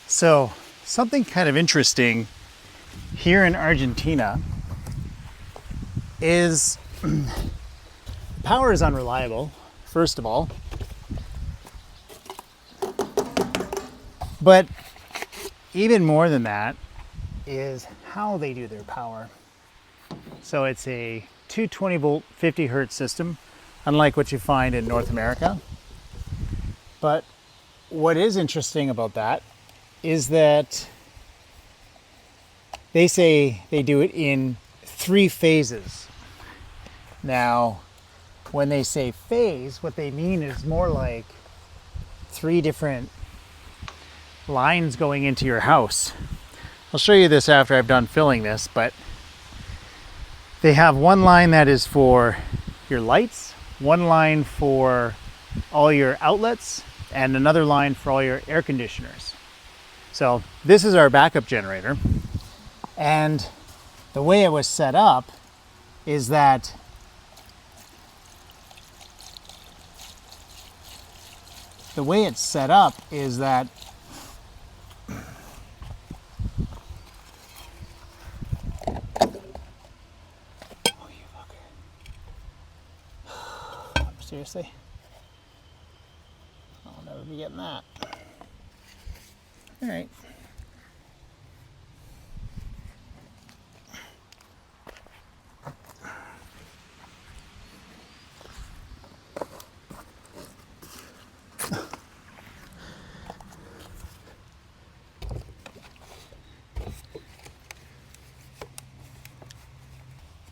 So, something kind of interesting here in Argentina is power is unreliable, first of all. But even more than that is how they do their power. So it's a 220 volt 50 hertz system, unlike what you find in North America. But what is interesting about that is that they say they do it in 3 phases. Now, when they say phase, what they mean is more like 3 different lines going into your house. I'll show you this after I've done filling this, but they have one line that is for your lights, one line for all your outlets, and another line for all your air conditioners. So this is our backup generator, and the way it was set up is that oh, you fucker. Seriously? I'll never be getting that. All right.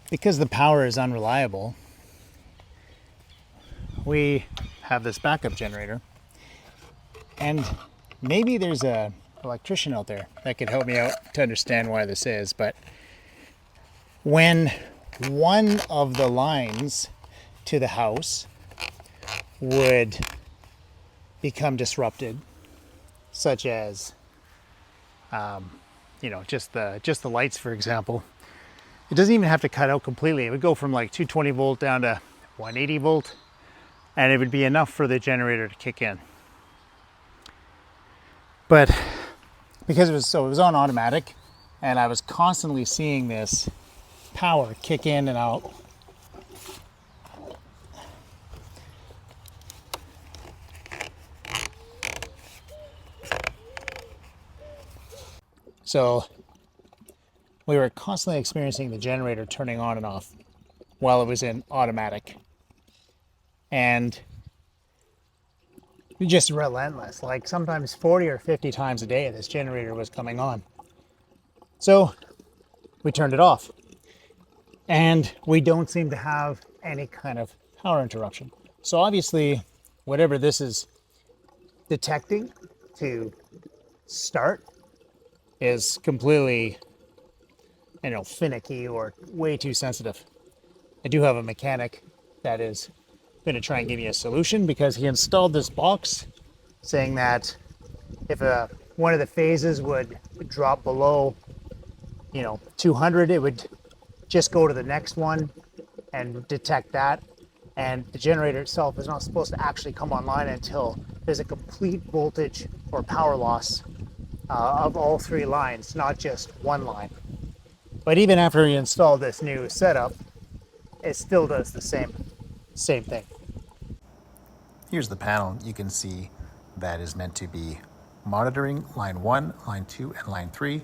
Because the power is unreliable, we have this backup generator, and maybe there's an electrician out there that could help me out to understand why this is, but when one of the lines to the house would become disrupted, such as just the lights, for example, it doesn't even have to cut out completely. It would go from like 220 volt down to 180 volt, and it would be enough for the generator to kick in. But because it was on automatic, and I was constantly seeing this power kick in and out, so we were constantly experiencing the generator turning on and off while it was in automatic. And just relentless, like sometimes 40 or 50 times a day this generator was coming on. So we turned it off, and we don't seem to have any kind of power interruption. So obviously, whatever this is detecting to start is completely, finicky or way too sensitive. I do have a mechanic that is going to try and give me a solution, because he installed this box saying that if one of the phases would drop below 200, it would just go to the next one and detect that, and the generator itself is not supposed to actually come online until there's a complete voltage or power loss of all 3 lines, not just one line. But even after he installed this new setup, it still does the same thing. Here's the panel you can see that is meant to be monitoring line 1, line 2, and line 3. You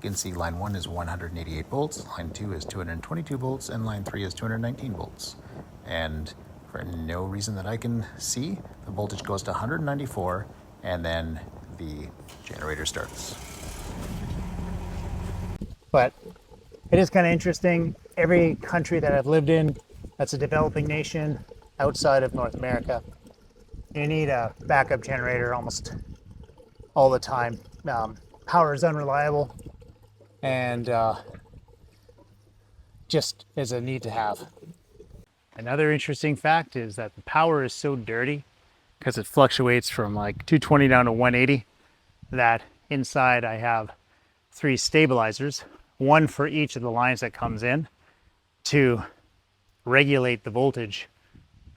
can see line 1 is 188 volts, line 2 is 222 volts, and line 3 is 219 volts. And for no reason that I can see, the voltage goes to 194, and then the generator starts. But it is kind of interesting. Every country that I've lived in that's a developing nation outside of North America, you need a backup generator almost all the time. Power is unreliable, and just is a need to have. Another interesting fact is that the power is so dirty, because it fluctuates from like 220 down to 180, that inside I have 3 stabilizers, one for each of the lines that comes in, to regulate the voltage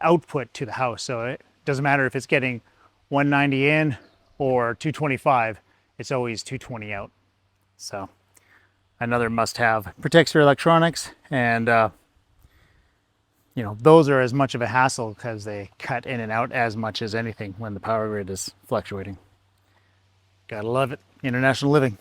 output to the house. So it doesn't matter if it's getting 190 in or 225, it's always 220 out. So another must-have. Protects your electronics, and you know, those are as much of a hassle because they cut in and out as much as anything when the power grid is fluctuating. Gotta love it. International living.